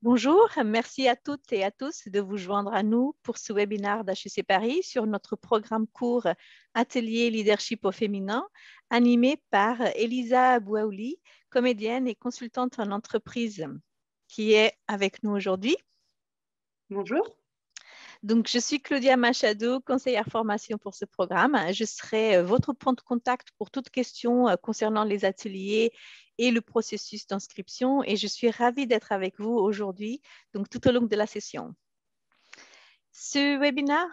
Bonjour, merci à toutes et à tous de vous joindre à nous pour ce webinaire d'HEC Paris sur notre programme court Atelier Leadership au féminin, animé par Elisa Bouaouli, comédienne et consultante en entreprise, qui est avec nous aujourd'hui. Bonjour. Donc, je suis Claudia Machado, conseillère formation pour ce programme. Je serai votre point de contact pour toute question concernant les ateliers et le processus d'inscription. Et je suis ravie d'être avec vous aujourd'hui, donc tout au long de la session. Ce webinaire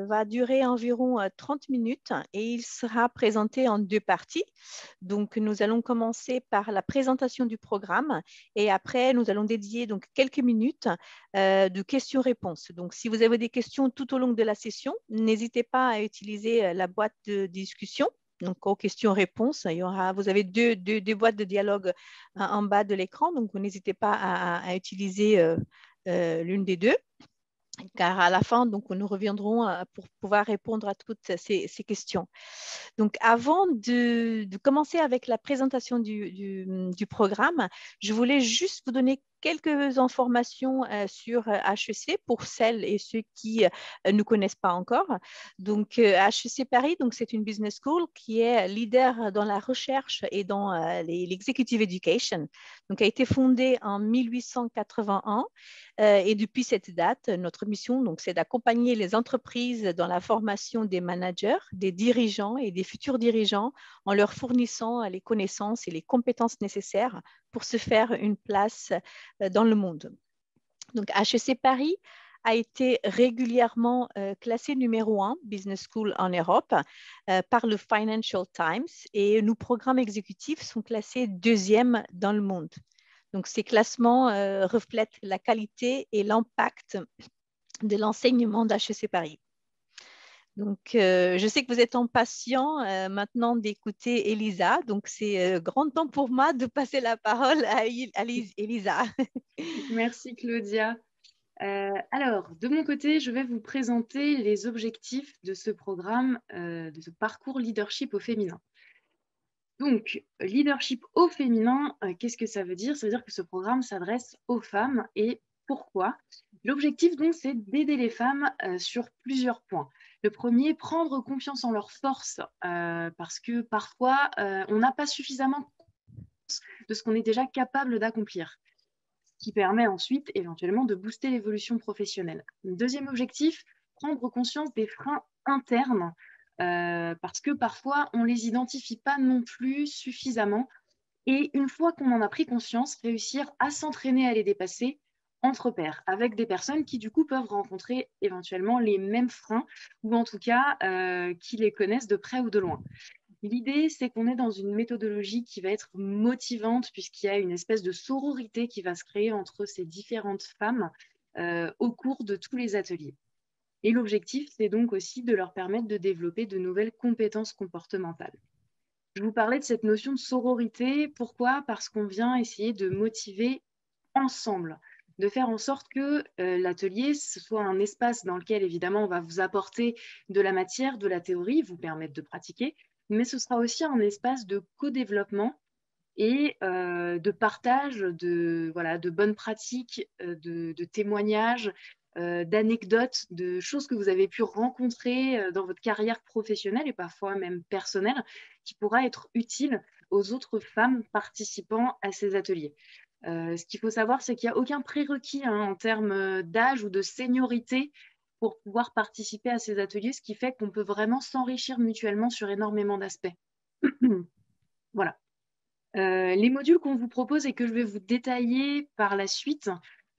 va durer environ 30 minutes et il sera présenté en deux parties. Donc, nous allons commencer par la présentation du programme et après, nous allons dédier donc quelques minutes de questions-réponses. Donc, si vous avez des questions tout au long de la session, n'hésitez pas à utiliser la boîte de discussion. Donc, aux questions-réponses, vous avez deux boîtes de dialogue en bas de l'écran. Donc, n'hésitez pas à utiliser l'une des deux. Car à la fin, donc, nous reviendrons pour pouvoir répondre à toutes ces questions. Donc, avant de commencer avec la présentation du programme, je voulais juste vous donner quelques informations sur HEC pour celles et ceux qui ne connaissent pas encore. Donc, HEC Paris, donc, c'est une business school qui est leader dans la recherche et dans l'executive education. Donc, a été fondée en 1881 et depuis cette date, notre mission, donc, c'est d'accompagner les entreprises dans la formation des managers, des dirigeants et des futurs dirigeants en leur fournissant les connaissances et les compétences nécessaires pour se faire une place dans le monde. Donc, HEC Paris a été régulièrement classé numéro 1 Business School en Europe par le Financial Times et nos programmes exécutifs sont classés deuxième dans le monde. Donc, ces classements reflètent la qualité et l'impact de l'enseignement d'HEC Paris. Donc, je sais que vous êtes impatient maintenant d'écouter Elisa. Donc, c'est grand temps pour moi de passer la parole à Elisa. Merci Claudia. Alors, de mon côté, je vais vous présenter les objectifs de ce programme, de ce parcours leadership au féminin. Donc, leadership au féminin, qu'est-ce que ça veut dire? Ça veut dire que ce programme s'adresse aux femmes et pourquoi? L'objectif, donc, c'est d'aider les femmes sur plusieurs points. Le premier, prendre confiance en leurs forces, parce que parfois, on n'a pas suffisamment de ce qu'on est déjà capable d'accomplir, qui permet ensuite éventuellement de booster l'évolution professionnelle. Deuxième objectif, prendre conscience des freins internes, parce que parfois on ne les identifie pas non plus suffisamment. Et une fois qu'on en a pris conscience, réussir à s'entraîner à les dépasser entre pairs, avec des personnes qui du coup peuvent rencontrer éventuellement les mêmes freins, ou en tout cas qui les connaissent de près ou de loin. L'idée, c'est qu'on est dans une méthodologie qui va être motivante puisqu'il y a une espèce de sororité qui va se créer entre ces différentes femmes au cours de tous les ateliers. Et l'objectif, c'est donc aussi de leur permettre de développer de nouvelles compétences comportementales. Je vous parlais de cette notion de sororité. Pourquoi? Parce qu'on vient essayer de motiver ensemble, de faire en sorte que l'atelier, ce soit un espace dans lequel, évidemment, on va vous apporter de la matière, de la théorie, vous permettre de pratiquer, mais ce sera aussi un espace de co-développement et de partage de bonnes pratiques, de témoignages, d'anecdotes, de choses que vous avez pu rencontrer dans votre carrière professionnelle et parfois même personnelle, qui pourra être utile aux autres femmes participant à ces ateliers. Ce qu'il faut savoir, c'est qu'il n'y a aucun prérequis en termes d'âge ou de seniorité pour pouvoir participer à ces ateliers, ce qui fait qu'on peut vraiment s'enrichir mutuellement sur énormément d'aspects. Voilà. Les modules qu'on vous propose et que je vais vous détailler par la suite,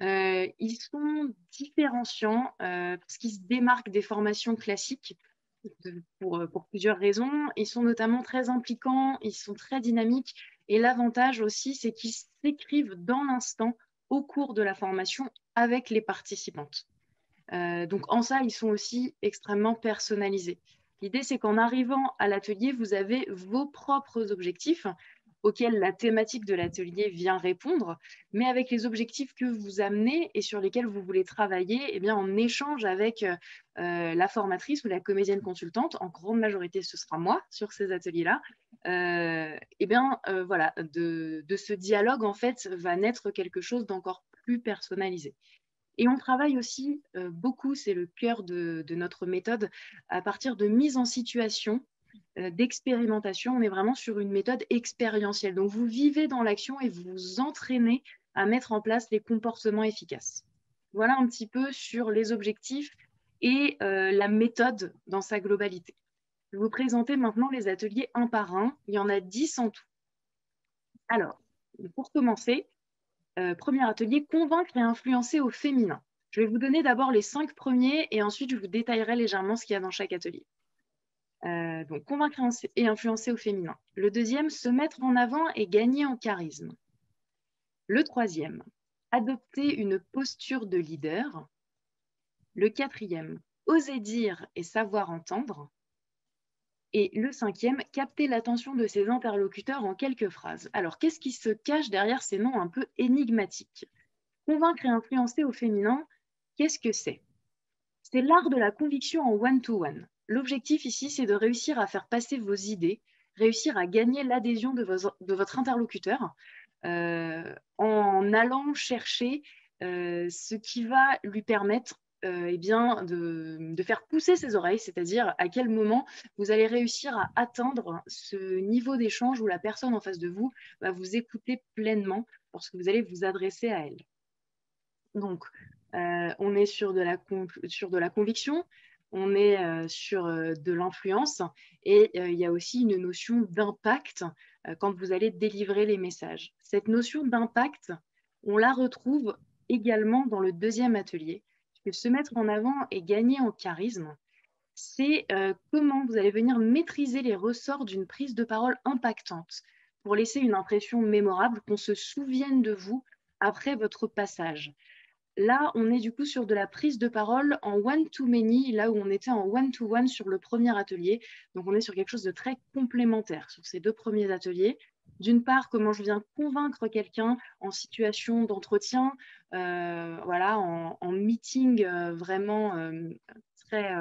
ils sont différenciants parce qu'ils se démarquent des formations classiques pour plusieurs raisons. Ils sont notamment très impliquants, ils sont très dynamiques et l'avantage aussi, c'est qu'ils s'écrivent dans l'instant au cours de la formation avec les participantes. Donc en ça, ils sont aussi extrêmement personnalisés. L'idée, c'est qu'en arrivant à l'atelier, vous avez vos propres objectifs auxquels la thématique de l'atelier vient répondre, mais avec les objectifs que vous amenez et sur lesquels vous voulez travailler, eh bien, en échange avec la formatrice ou la comédienne consultante, en grande majorité, ce sera moi sur ces ateliers-là, voilà, de ce dialogue, en fait, va naître quelque chose d'encore plus personnalisé. Et on travaille aussi beaucoup, c'est le cœur de notre méthode, à partir de mise en situation, d'expérimentation. On est vraiment sur une méthode expérientielle. Donc, vous vivez dans l'action et vous vous entraînez à mettre en place les comportements efficaces. Voilà un petit peu sur les objectifs et la méthode dans sa globalité. Je vais vous présenter maintenant les ateliers un par un. Il y en a 10 en tout. Alors, pour commencer, premier atelier, convaincre et influencer au féminin. Je vais vous donner d'abord les 5 premiers et ensuite je vous détaillerai légèrement ce qu'il y a dans chaque atelier. Donc, convaincre et influencer au féminin. Le deuxième, se mettre en avant et gagner en charisme. Le troisième, adopter une posture de leader. Le quatrième, oser dire et savoir entendre. Et le cinquième, capter l'attention de ses interlocuteurs en quelques phrases. Alors, qu'est-ce qui se cache derrière ces noms un peu énigmatiques? Convaincre et influencer au féminin, qu'est-ce que c'est? C'est l'art de la conviction en one-to-one. L'objectif ici, c'est de réussir à faire passer vos idées, réussir à gagner l'adhésion de votre interlocuteur en allant chercher ce qui va lui permettre eh bien, de faire pousser ses oreilles, c'est-à-dire à quel moment vous allez réussir à atteindre ce niveau d'échange où la personne en face de vous va vous écouter pleinement lorsque vous allez vous adresser à elle. Donc, on est sur de la conviction, on est sur de l'influence et il y a aussi une notion d'impact quand vous allez délivrer les messages. Cette notion d'impact, on la retrouve également dans le deuxième atelier. Puisque se mettre en avant et gagner en charisme, c'est comment vous allez venir maîtriser les ressorts d'une prise de parole impactante pour laisser une impression mémorable, qu'on se souvienne de vous après votre passage. Là, on est du coup sur de la prise de parole en one-to-many, là où on était en one-to-one sur le premier atelier. Donc, on est sur quelque chose de très complémentaire sur ces 2 premiers ateliers. D'une part, comment je viens convaincre quelqu'un en situation d'entretien, voilà, en meeting vraiment très...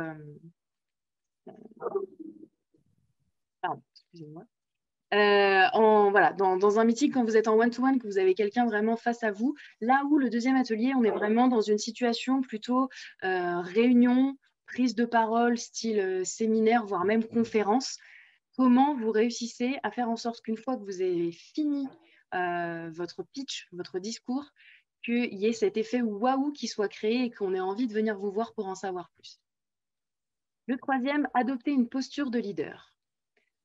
pardon, excusez-moi. Voilà, dans un meeting, quand vous êtes en one-to-one, que vous avez quelqu'un vraiment face à vous, là où le deuxième atelier, on est vraiment dans une situation plutôt réunion, prise de parole, style séminaire, voire même conférence. Comment vous réussissez à faire en sorte qu'une fois que vous avez fini votre pitch, votre discours, qu'il y ait cet effet waouh qui soit créé et qu'on ait envie de venir vous voir pour en savoir plus. Le troisième, adopter une posture de leader.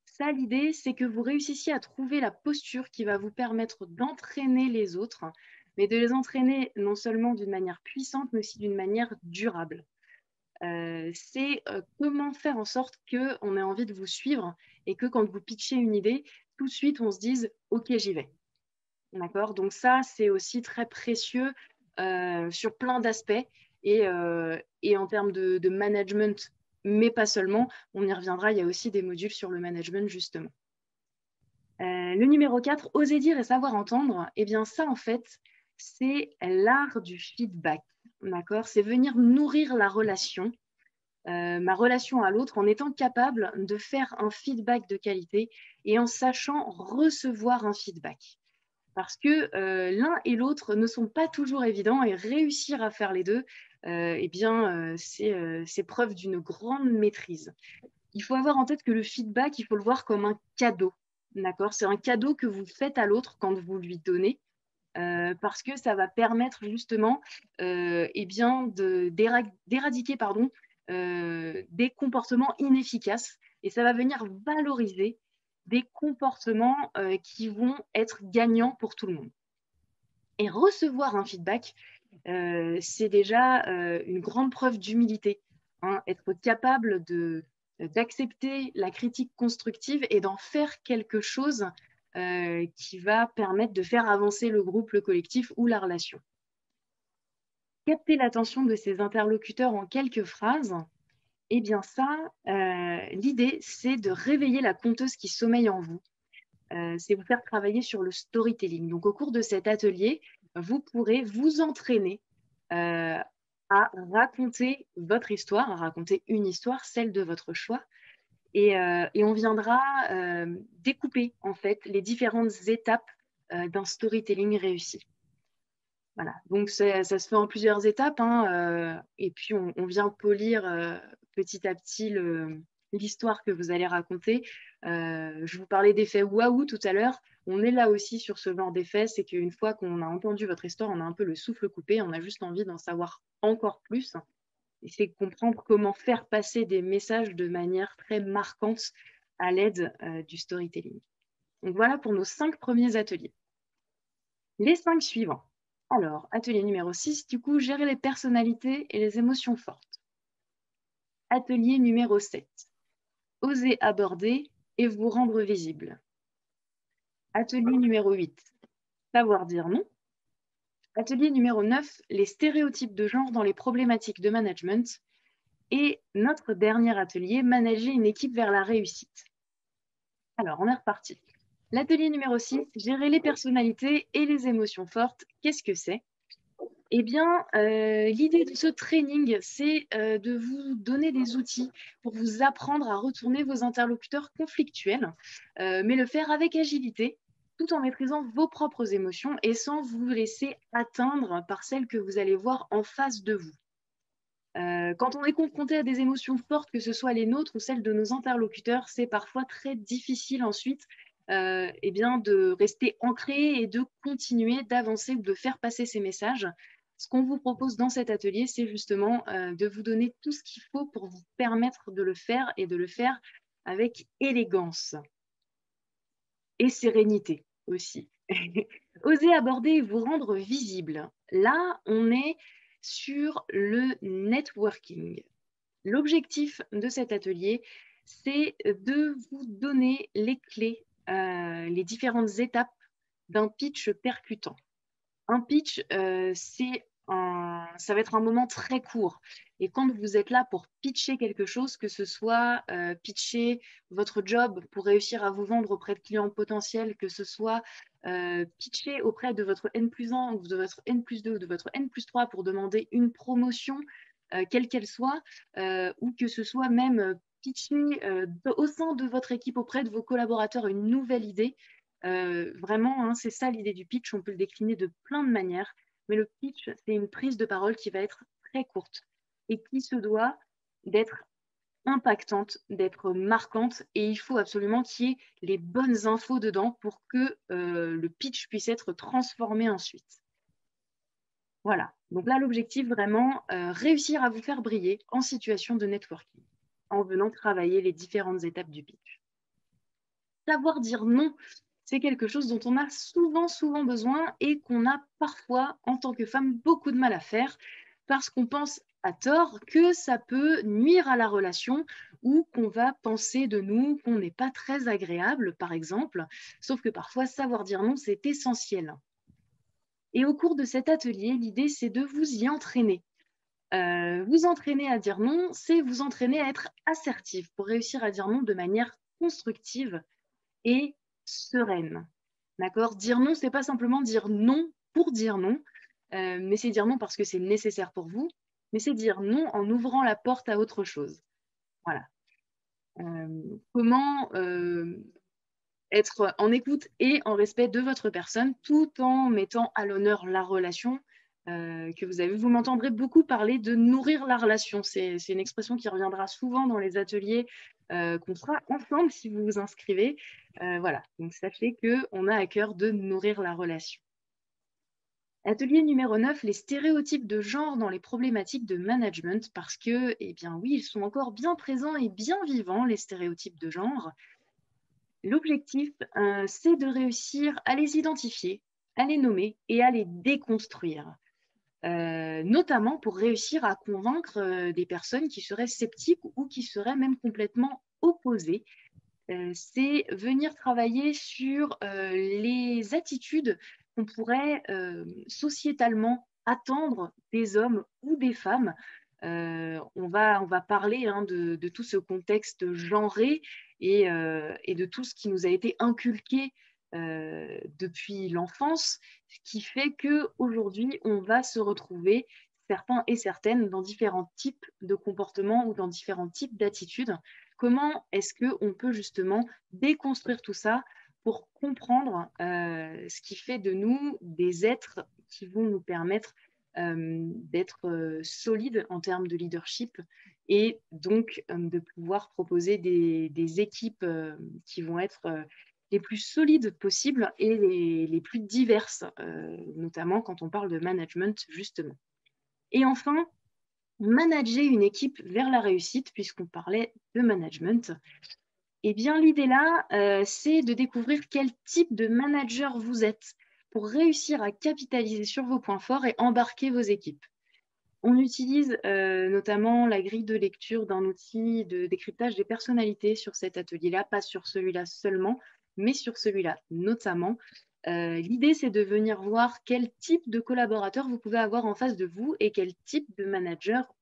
Ça, l'idée, c'est que vous réussissiez à trouver la posture qui va vous permettre d'entraîner les autres, mais de les entraîner non seulement d'une manière puissante, mais aussi d'une manière durable. C'est comment faire en sorte qu'on ait envie de vous suivre et que quand vous pitchez une idée, tout de suite, on se dise « Ok, j'y vais ». D'accord? Donc ça, c'est aussi très précieux sur plein d'aspects et en termes de management, mais pas seulement, on y reviendra, il y a aussi des modules sur le management justement. Le numéro 4, oser dire et savoir entendre, eh bien ça en fait, c'est l'art du feedback, d'accord? C'est venir nourrir la relation, ma relation à l'autre en étant capable de faire un feedback de qualité et en sachant recevoir un feedback. Parce que l'un et l'autre ne sont pas toujours évidents et réussir à faire les deux, eh bien, c'est preuve d'une grande maîtrise. Il faut avoir en tête que le feedback, il faut le voir comme un cadeau. D'accord? C'est un cadeau que vous faites à l'autre quand vous lui donnez, parce que ça va permettre justement eh bien, d'éradiquer des comportements inefficaces et ça va venir valoriser des comportements qui vont être gagnants pour tout le monde. Et recevoir un feedback, c'est déjà une grande preuve d'humilité. Hein, être capable d'accepter la critique constructive et d'en faire quelque chose qui va permettre de faire avancer le groupe, le collectif ou la relation. Capter l'attention de ses interlocuteurs en quelques phrases, eh bien ça, l'idée, c'est de réveiller la conteuse qui sommeille en vous. C'est vous faire travailler sur le storytelling. Donc, au cours de cet atelier, vous pourrez vous entraîner à raconter votre histoire, à raconter une histoire, celle de votre choix. Et on viendra découper, en fait, les différentes étapes d'un storytelling réussi. Voilà, donc ça se fait en plusieurs étapes, hein, et puis on vient polir petit à petit l'histoire que vous allez raconter. Je vous parlais d'effet waouh tout à l'heure. On est là aussi sur ce genre d'effet, c'est qu'une fois qu'on a entendu votre histoire, on a un peu le souffle coupé, on a juste envie d'en savoir encore plus. Et c'est comprendre comment faire passer des messages de manière très marquante à l'aide du storytelling. Donc voilà pour nos 5 premiers ateliers. Les 5 suivants. Alors, atelier numéro 6, du coup, gérer les personnalités et les émotions fortes. Atelier numéro 7, oser aborder et vous rendre visible. Atelier numéro 8, savoir dire non. Atelier numéro 9, les stéréotypes de genre dans les problématiques de management. Et notre dernier atelier, manager une équipe vers la réussite. Alors, on est reparti. L'atelier numéro 6, gérer les personnalités et les émotions fortes. Qu'est-ce que c'est ? Eh bien, l'idée de ce training, c'est de vous donner des outils pour vous apprendre à retourner vos interlocuteurs conflictuels, mais le faire avec agilité, tout en maîtrisant vos propres émotions et sans vous laisser atteindre par celles que vous allez voir en face de vous. Quand on est confronté à des émotions fortes, que ce soit les nôtres ou celles de nos interlocuteurs, c'est parfois très difficile ensuite eh bien, de rester ancré et de continuer d'avancer ou de faire passer ces messages. Ce qu'on vous propose dans cet atelier, c'est justement de vous donner tout ce qu'il faut pour vous permettre de le faire et de le faire avec élégance et sérénité aussi. Osez aborder et vous rendre visible. Là, on est sur le networking. L'objectif de cet atelier, c'est de vous donner les clés, les différentes étapes d'un pitch percutant. Un pitch, ça va être un moment très court. Et quand vous êtes là pour pitcher quelque chose, que ce soit pitcher votre job pour réussir à vous vendre auprès de clients potentiels, que ce soit pitcher auprès de votre N+1 ou de votre N+2 ou de votre N+3 pour demander une promotion, quelle qu'elle soit, ou que ce soit même pitcher au sein de votre équipe auprès de vos collaborateurs une nouvelle idée. Vraiment, hein, c'est ça l'idée du pitch. On peut le décliner de plein de manières, mais le pitch, c'est une prise de parole qui va être très courte et qui se doit d'être impactante, d'être marquante, et il faut absolument qu'il y ait les bonnes infos dedans pour que le pitch puisse être transformé ensuite. Voilà, donc là l'objectif vraiment, réussir à vous faire briller en situation de networking, en venant travailler les différentes étapes du pitch. Savoir dire non, c'est quelque chose dont on a souvent besoin et qu'on a parfois, en tant que femme, beaucoup de mal à faire parce qu'on pense à tort que ça peut nuire à la relation ou qu'on va penser de nous qu'on n'est pas très agréable, par exemple. Sauf que parfois, savoir dire non, c'est essentiel. Et au cours de cet atelier, l'idée, c'est de vous y entraîner. Vous entraîner à dire non, c'est vous entraîner à être assertif pour réussir à dire non de manière constructive et sereine. D'accord ? Dire non, c'est pas simplement dire non pour dire non, mais c'est dire non parce que c'est nécessaire pour vous, mais c'est dire non en ouvrant la porte à autre chose. Voilà. Comment être en écoute et en respect de votre personne, tout en mettant à l'honneur la relation que vous avez. Vous m'entendrez beaucoup parler de nourrir la relation. C'est une expression qui reviendra souvent dans les ateliers qu'on fera ensemble si vous vous inscrivez. Voilà, donc sachez qu'on a à cœur de nourrir la relation. Atelier numéro 9, les stéréotypes de genre dans les problématiques de management, parce que, eh bien oui, ils sont encore bien présents et bien vivants, les stéréotypes de genre. L'objectif, c'est de réussir à les identifier, à les nommer et à les déconstruire, notamment pour réussir à convaincre des personnes qui seraient sceptiques ou qui seraient même complètement opposées. C'est venir travailler sur les attitudes qu'on pourrait sociétalement attendre des hommes ou des femmes. On va parler hein, de tout ce contexte genré et de tout ce qui nous a été inculqué depuis l'enfance, ce qui fait qu'aujourd'hui, on va se retrouver, certains et certaines, dans différents types de comportements ou dans différents types d'attitudes. Comment est-ce qu'on peut justement déconstruire tout ça pour comprendre ce qui fait de nous des êtres qui vont nous permettre d'être solides en termes de leadership et donc de pouvoir proposer des équipes qui vont être les plus solides possibles et les plus diverses, notamment quand on parle de management, justement. Et enfin, manager une équipe vers la réussite, puisqu'on parlait de management. Eh bien, l'idée là, c'est de découvrir quel type de manager vous êtes pour réussir à capitaliser sur vos points forts et embarquer vos équipes. On utilise notamment la grille de lecture d'un outil de décryptage des personnalités sur cet atelier-là, pas sur celui-là seulement, mais sur celui-là notamment. L'idée, c'est de venir voir quel type de collaborateur vous pouvez avoir en face de vous et quel type de manager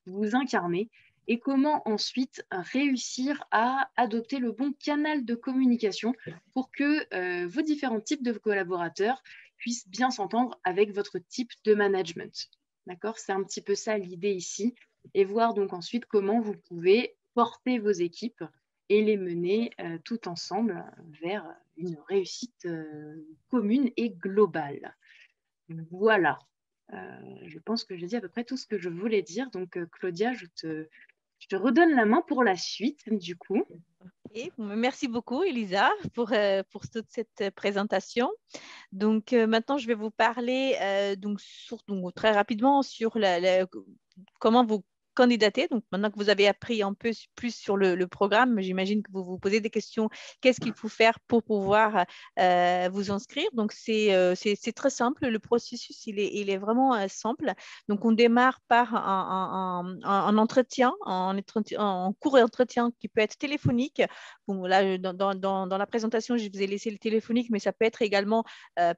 vous incarnez et comment ensuite réussir à adopter le bon canal de communication pour que vos différents types de collaborateurs puissent bien s'entendre avec votre type de management. D'accord? C'est un petit peu ça l'idée ici. Et voir donc ensuite comment vous pouvez porter vos équipes et les mener tout ensemble vers une réussite commune et globale. Voilà. Je pense que j'ai dit à peu près tout ce que je voulais dire. Donc, Claudia, je te redonne la main pour la suite, du coup. Et merci beaucoup, Elisa, pour toute cette présentation. Donc, maintenant, je vais vous parler donc, très rapidement sur comment vous candidater. Donc, maintenant que vous avez appris un peu plus sur le programme, j'imagine que vous vous posez des questions. Qu'est-ce qu'il faut faire pour pouvoir vous inscrire? Donc, c'est très simple. Le processus, il est vraiment simple. Donc, on démarre par un entretien, en court entretien qui peut être téléphonique. Bon, là, dans la présentation, je vous ai laissé le téléphonique, mais ça peut être également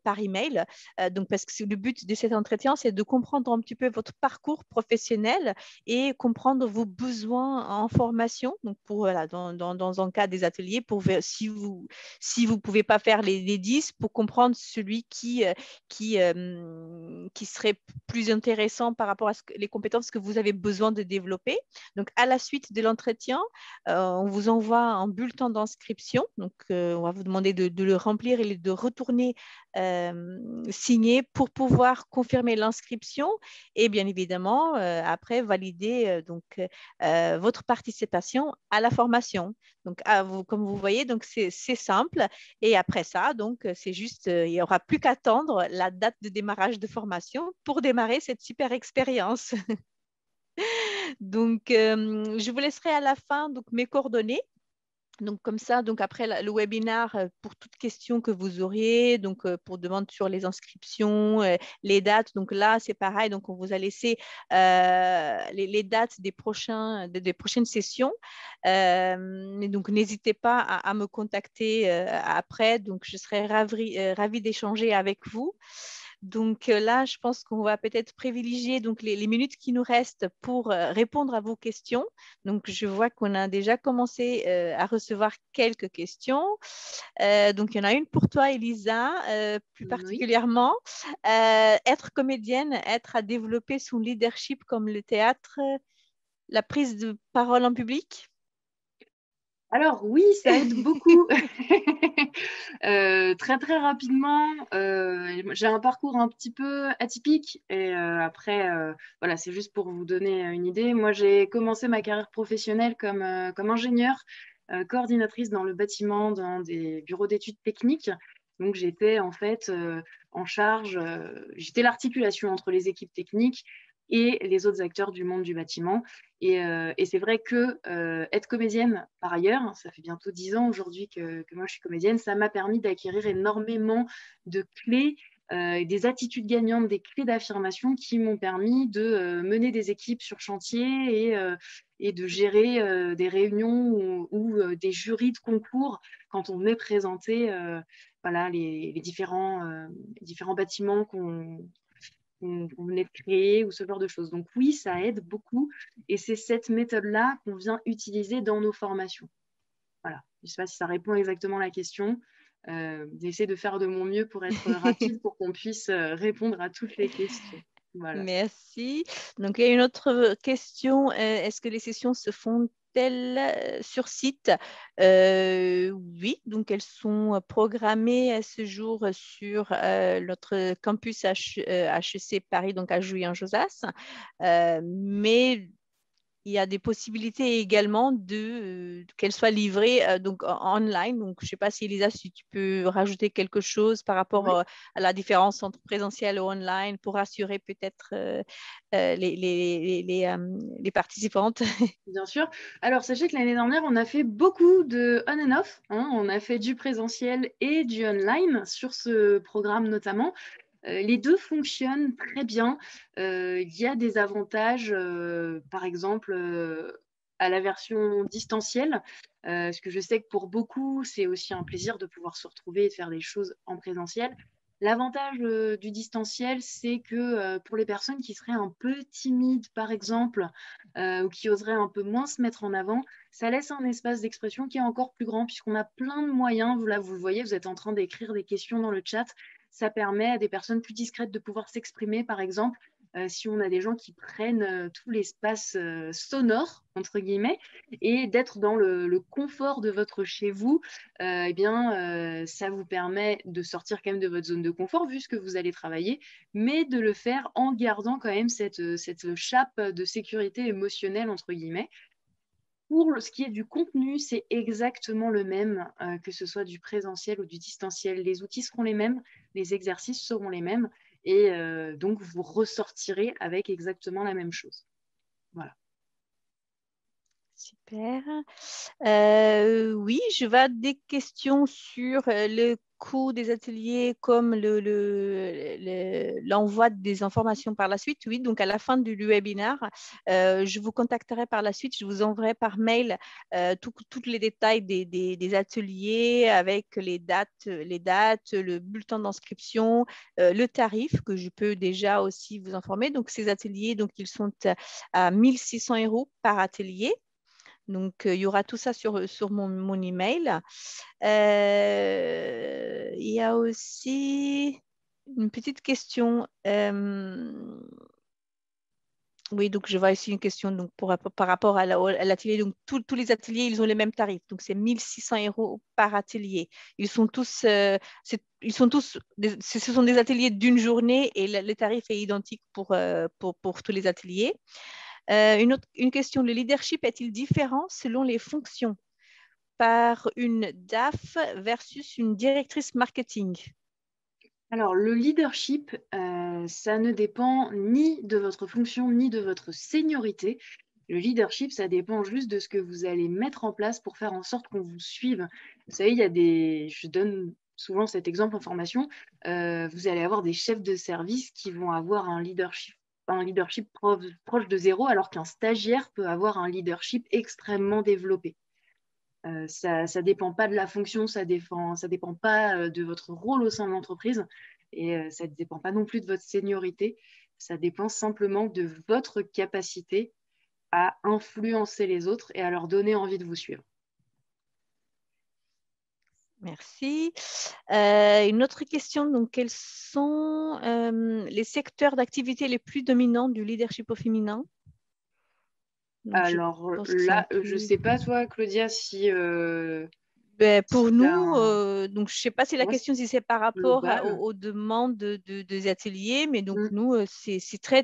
par email. Donc, parce que le but de cet entretien, c'est de comprendre un petit peu votre parcours professionnel et comprendre vos besoins en formation. Donc, voilà, dans un cas des ateliers, pour ver, si vous pouvez pas faire les 10, pour comprendre celui qui serait plus intéressant par rapport à les compétences que vous avez besoin de développer. Donc, à la suite de l'entretien, on vous envoie un bulletin d'inscription. Donc, on va vous demander de le remplir et de retourner signé pour pouvoir confirmer l'inscription et bien évidemment, après, valider votre participation à la formation. Donc, comme vous voyez, donc c'est simple. Et après ça, donc, c'est juste, il n'y aura plus qu'à attendre la date de démarrage de formation pour démarrer cette super expérience. Donc, je vous laisserai à la fin donc, mes coordonnées. Donc, comme ça, donc après le webinaire, pour toutes questions que vous auriez, donc pour demande sur les inscriptions, les dates, donc là, c'est pareil. Donc, on vous a laissé les dates des prochaines sessions. Donc, n'hésitez pas à me contacter après. Donc, je serai ravie d'échanger avec vous. Donc là, je pense qu'on va peut-être privilégier donc, les minutes qui nous restent pour répondre à vos questions. Donc, je vois qu'on a déjà commencé à recevoir quelques questions. Donc, il y en a une pour toi, Elisa, plus particulièrement. Être comédienne, être à développer son leadership comme le théâtre, la prise de parole en public? Alors oui, ça aide beaucoup. Très très rapidement, j'ai un parcours un petit peu atypique et après, voilà, c'est juste pour vous donner une idée. Moi, j'ai commencé ma carrière professionnelle comme ingénieure, coordinatrice dans le bâtiment, dans des bureaux d'études techniques. Donc, j'étais en fait en charge, j'étais l'articulation entre les équipes techniques et les autres acteurs du monde du bâtiment. Et c'est vrai que être comédienne par ailleurs, ça fait bientôt 10 ans aujourd'hui que moi je suis comédienne, ça m'a permis d'acquérir énormément de clés, des attitudes gagnantes, des clés d'affirmation qui m'ont permis de mener des équipes sur chantier et de gérer des réunions ou des jurys de concours quand on venait présenter voilà, les différents bâtiments qu'on venait de créer ou ce genre de choses. Donc oui, ça aide beaucoup et c'est cette méthode-là qu'on vient utiliser dans nos formations. Voilà, je ne sais pas si ça répond exactement à la question. J'essaie de faire de mon mieux pour être rapide pour qu'on puisse répondre à toutes les questions. Voilà. Merci. Donc, il y a une autre question. Est-ce que les sessions se font sont-elles sur site? Oui, donc elles sont programmées à ce jour sur notre campus HEC Paris, donc à Jouy-en-Josas. Mais il y a des possibilités également qu'elle soit livrée donc online. Donc, je ne sais pas si Elisa, si tu peux rajouter quelque chose par rapport Oui, à la différence entre présentiel et online pour rassurer peut-être les participantes. bien sûr. Alors, sachez que l'année dernière, on a fait beaucoup de on and off, hein. On a fait du présentiel et du online sur ce programme notamment. Les deux fonctionnent très bien. Il y a des avantages, par exemple, à la version distancielle, parce que je sais que pour beaucoup, c'est aussi un plaisir de pouvoir se retrouver et de faire des choses en présentiel. L'avantage du distanciel, c'est que pour les personnes qui seraient un peu timides, par exemple, ou qui oseraient un peu moins se mettre en avant, ça laisse un espace d'expression qui est encore plus grand, puisqu'on a plein de moyens. Là, vous le voyez, vous êtes en train d'écrire des questions dans le chat. Ça permet à des personnes plus discrètes de pouvoir s'exprimer, par exemple, si on a des gens qui prennent tout l'espace sonore, entre guillemets, et d'être dans le confort de votre chez vous, eh bien, ça vous permet de sortir quand même de votre zone de confort, vu ce que vous allez travailler, mais de le faire en gardant quand même cette chape de sécurité émotionnelle, entre guillemets. Pour ce qui est du contenu, c'est exactement le même, que ce soit du présentiel ou du distanciel. Les outils seront les mêmes, les exercices seront les mêmes, et donc vous ressortirez avec exactement la même chose. Voilà. Super. Oui, je vais des questions sur le coût des ateliers comme l'envoi des informations par la suite. Oui, donc à la fin du webinaire, je vous contacterai par la suite. Je vous enverrai par mail tous les détails des ateliers avec les dates, le bulletin d'inscription, le tarif que je peux déjà aussi vous informer. Donc ces ateliers, donc ils sont à 1 600 € par atelier. Donc, il y aura tout ça sur mon email. Il y a aussi une petite question. Oui, donc je vois ici une question donc, par rapport à l'atelier. Donc, tous les ateliers, ils ont les mêmes tarifs. Donc, c'est 1 600 € par atelier. Ils sont tous, ce sont des ateliers d'une journée et le tarif est identique pour tous les ateliers. Une question, le leadership est-il différent selon les fonctions par une DAF versus une directrice marketing? Alors, le leadership, ça ne dépend ni de votre fonction, ni de votre seniorité. Le leadership, ça dépend juste de ce que vous allez mettre en place pour faire en sorte qu'on vous suive. Vous savez, je donne souvent cet exemple en formation, vous allez avoir des chefs de service qui vont avoir un leadership proche de zéro, alors qu'un stagiaire peut avoir un leadership extrêmement développé. Ça ne dépend pas de la fonction, ça dépend pas de votre rôle au sein de l'entreprise, et ça ne dépend pas non plus de votre seniorité. Ça dépend simplement de votre capacité à influencer les autres et à leur donner envie de vous suivre. Merci. Une autre question, donc quels sont les secteurs d'activité les plus dominants du leadership au féminin? Donc, je Alors pense que c'est un là, je ne peu... sais pas, toi, Claudia, Ben, pour si tu as nous, un... donc je ne sais pas si la Moi, question si c'est par rapport global. aux demandes des ateliers, mais donc Mm. nous, c'est très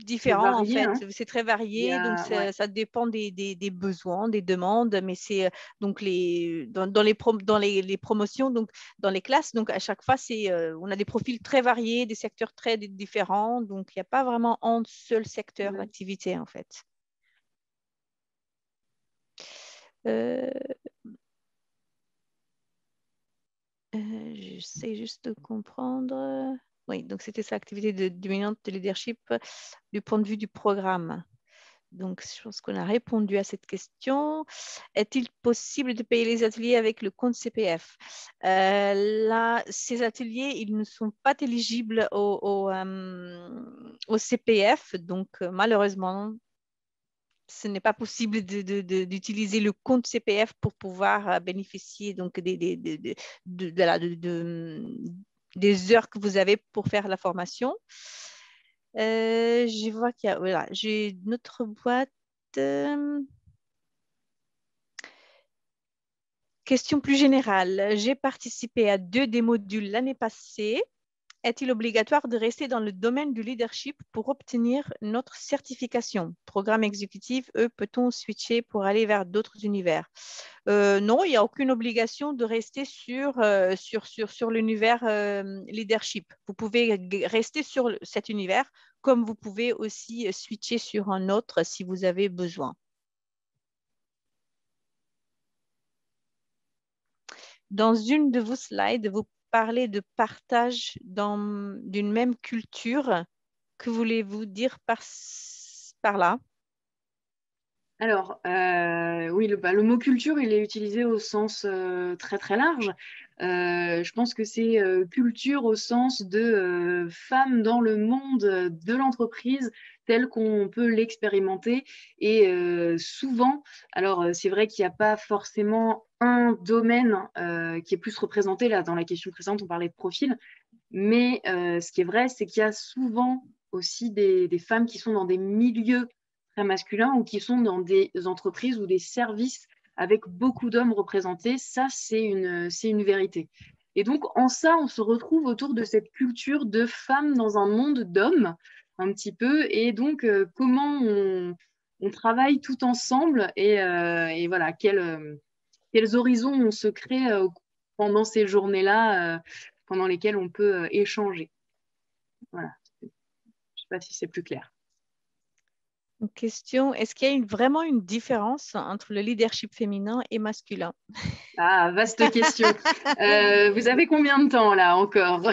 C'est différent en varié, fait. hein. C'est très Il y varié, donc a, ouais. ça dépend des besoins, des demandes, mais c'est donc dans les promotions, donc dans les classes, donc à chaque fois, on a des profils très variés, des secteurs très différents, donc il n'y a pas vraiment un seul secteur Ouais. d'activité en fait. Euh, J'essaie juste de comprendre. Oui, donc c'était ça, activité dominante de leadership du point de vue du programme. Donc, je pense qu'on a répondu à cette question. Est-il possible de payer les ateliers avec le compte CPF? Là, ces ateliers, ils ne sont pas éligibles au CPF. Donc, malheureusement, ce n'est pas possible d'utiliser le compte CPF pour pouvoir bénéficier donc, des heures que vous avez pour faire la formation. Je vois qu'il y a, voilà, j'ai une autre boîte. Question plus générale. J'ai participé à 2 des modules l'année passée. Est-il obligatoire de rester dans le domaine du leadership pour obtenir notre certification? Programme exécutif, peut-on switcher pour aller vers d'autres univers? Non, il n'y a aucune obligation de rester sur l'univers leadership. Vous pouvez rester sur cet univers, comme vous pouvez aussi switcher sur un autre si vous avez besoin. Dans une de vos slides, vous parlez de partage d'une même culture. Que voulez-vous dire par là? Alors, oui, le mot culture, il est utilisé au sens très très large. Je pense que c'est culture au sens de femmes dans le monde de l'entreprise tel qu'on peut l'expérimenter. Et souvent, alors c'est vrai qu'il n'y a pas forcément un domaine qui est plus représenté. Là, dans la question précédente, on parlait de profil. Mais ce qui est vrai, c'est qu'il y a souvent aussi des femmes qui sont dans des milieux très masculins ou qui sont dans des entreprises ou des services avec beaucoup d'hommes représentés. Ça, c'est une vérité. Et donc, en ça, on se retrouve autour de cette culture de femmes dans un monde d'hommes, un petit peu. Et donc, comment on travaille tout ensemble et voilà, quels horizons on se crée pendant ces journées-là pendant lesquelles on peut échanger. Voilà. Je ne sais pas si c'est plus clair. Une question, est-ce qu'il y a vraiment une différence entre le leadership féminin et masculin? Ah, vaste question. Vous avez combien de temps là encore?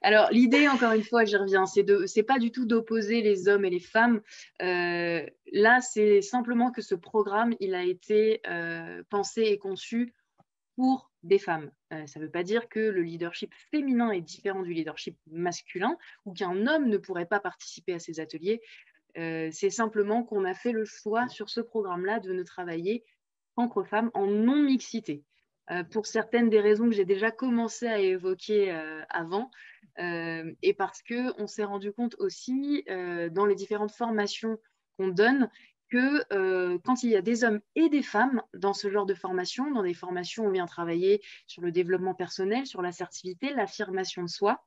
Alors, l'idée, encore une fois, j'y reviens, c'est pas du tout d'opposer les hommes et les femmes. Là, c'est simplement que ce programme, il a été pensé et conçu pour des femmes. Ça ne veut pas dire que le leadership féminin est différent du leadership masculin ou qu'un homme ne pourrait pas participer à ces ateliers. C'est simplement qu'on a fait le choix sur ce programme-là de ne travailler qu'entre femmes en non-mixité. Pour certaines des raisons que j'ai déjà commencé à évoquer avant, et parce qu'on s'est rendu compte aussi dans les différentes formations qu'on donne que quand il y a des hommes et des femmes dans ce genre de formation, dans des formations où on vient travailler sur le développement personnel, sur l'assertivité, l'affirmation de soi,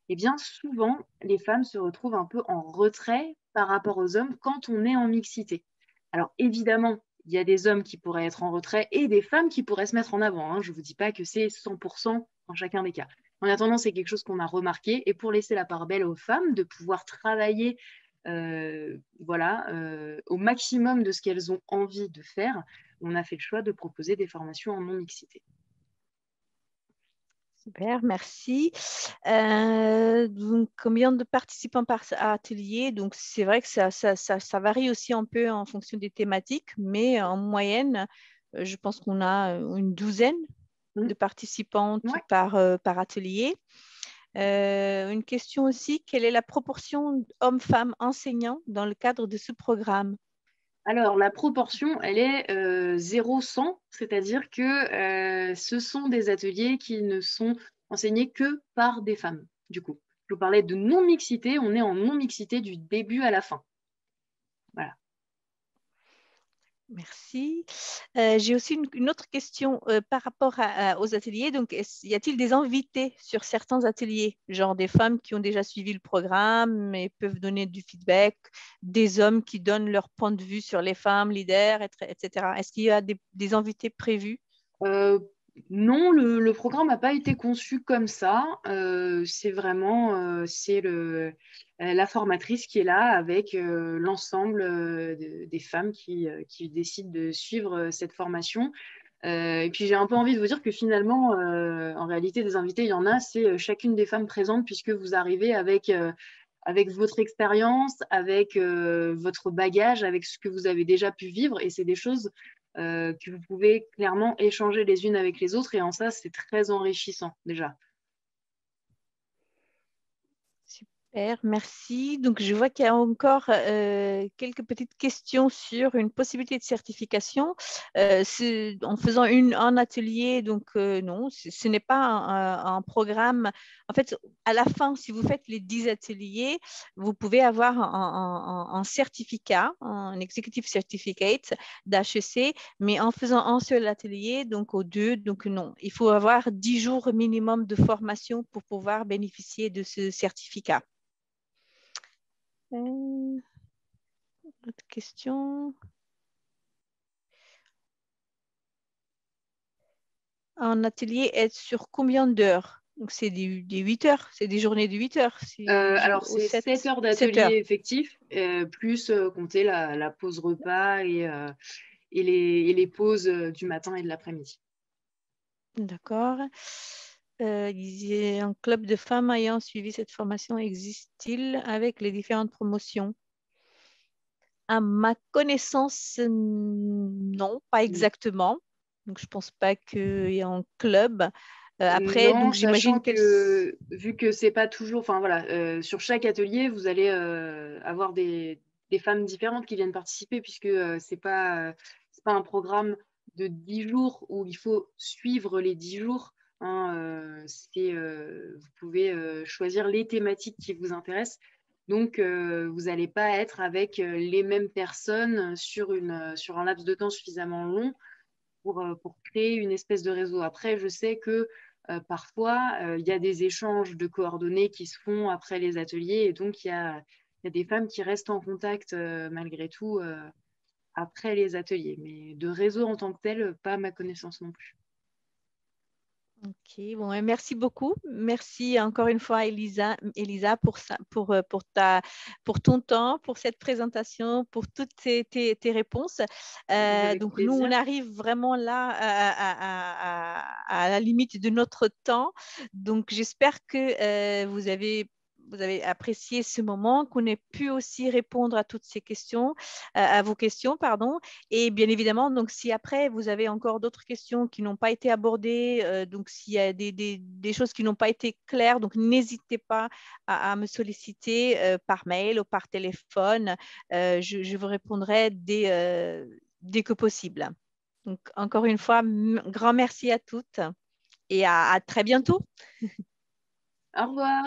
eh bien souvent les femmes se retrouvent un peu en retrait par rapport aux hommes quand on est en mixité. Alors évidemment, il y a des hommes qui pourraient être en retrait et des femmes qui pourraient se mettre en avant. Je ne vous dis pas que c'est 100% dans chacun des cas. En attendant, c'est quelque chose qu'on a remarqué. Et pour laisser la part belle aux femmes, de pouvoir travailler au maximum de ce qu'elles ont envie de faire, on a fait le choix de proposer des formations en non-mixité. Super, merci. Donc, combien de participants par atelier? Donc, c'est vrai que ça varie aussi un peu en fonction des thématiques, mais en moyenne, je pense qu'on a une douzaine de participantes Ouais. par atelier. Une question aussi, quelle est la proportion hommes-femmes enseignants dans le cadre de ce programme? Alors, la proportion, elle est 0-100, c'est-à-dire que ce sont des ateliers qui ne sont enseignés que par des femmes, du coup. Je vous parlais de non-mixité, on est en non-mixité du début à la fin. Voilà. Merci. J'ai aussi une autre question par rapport aux ateliers. Donc, y a-t-il des invités sur certains ateliers, genre des femmes qui ont déjà suivi le programme et peuvent donner du feedback, des hommes qui donnent leur point de vue sur les femmes leaders, etc. Est-ce qu'il y a des invités prévus? Non, le programme n'a pas été conçu comme ça. C'est vraiment la formatrice qui est là avec l'ensemble des femmes qui décident de suivre cette formation. Et puis j'ai un peu envie de vous dire que finalement, en réalité, des invités, il y en a, c'est chacune des femmes présentes puisque vous arrivez avec votre expérience, avec votre bagage, avec ce que vous avez déjà pu vivre. Et c'est des choses que vous pouvez clairement échanger les unes avec les autres. Et en ça, c'est très enrichissant déjà. Super, merci. Donc, je vois qu'il y a encore quelques petites questions sur une possibilité de certification. En faisant un atelier, donc non, ce n'est pas un programme. En fait, à la fin, si vous faites les 10 ateliers, vous pouvez avoir un certificat, un Executive Certificate d'HEC, mais en faisant un seul atelier, donc aux deux, donc non. Il faut avoir 10 jours minimum de formation pour pouvoir bénéficier de ce certificat. Autre question. Un atelier est sur combien d'heures? Donc, c'est des 8 heures, c'est des journées de 8 heures. Alors, Au c'est 7 heures 7 heures. d'atelier effectif, plus compter la pause repas et les pauses du matin et de l'après-midi. D'accord. Un club de femmes ayant suivi cette formation existe-t-il avec les différentes promotions? À ma connaissance, non, pas Non. exactement. Donc, je ne pense pas qu'il y ait un club. Après, Non, donc sachant j'imagine qu'elle... que vu que c'est pas toujours, enfin voilà, sur chaque atelier, vous allez avoir des femmes différentes qui viennent participer puisque c'est pas un programme de 10 jours où il faut suivre les 10 jours. Hein, vous pouvez choisir les thématiques qui vous intéressent. Donc, vous n'allez pas être avec les mêmes personnes sur un laps de temps suffisamment long pour créer une espèce de réseau. Après, je sais que parfois, il y a des échanges de coordonnées qui se font après les ateliers et donc il y a des femmes qui restent en contact malgré tout après les ateliers. Mais de réseau en tant que tel, pas à ma connaissance non plus. Ok, bon, et merci beaucoup. Merci encore une fois, Elisa pour ça, pour ton temps, pour cette présentation, pour toutes tes réponses. Avec Donc, nous, on plaisir. arrive vraiment là à la limite de notre temps. Donc, j'espère que vous avez apprécié ce moment, qu'on ait pu aussi répondre à toutes ces questions, à vos questions, pardon. Et bien évidemment, donc si après vous avez encore d'autres questions qui n'ont pas été abordées, donc s'il y a des choses qui n'ont pas été claires, donc n'hésitez pas à me solliciter par mail ou par téléphone. Je vous répondrai dès que possible. Donc encore une fois, grand merci à toutes et à très bientôt. Au revoir.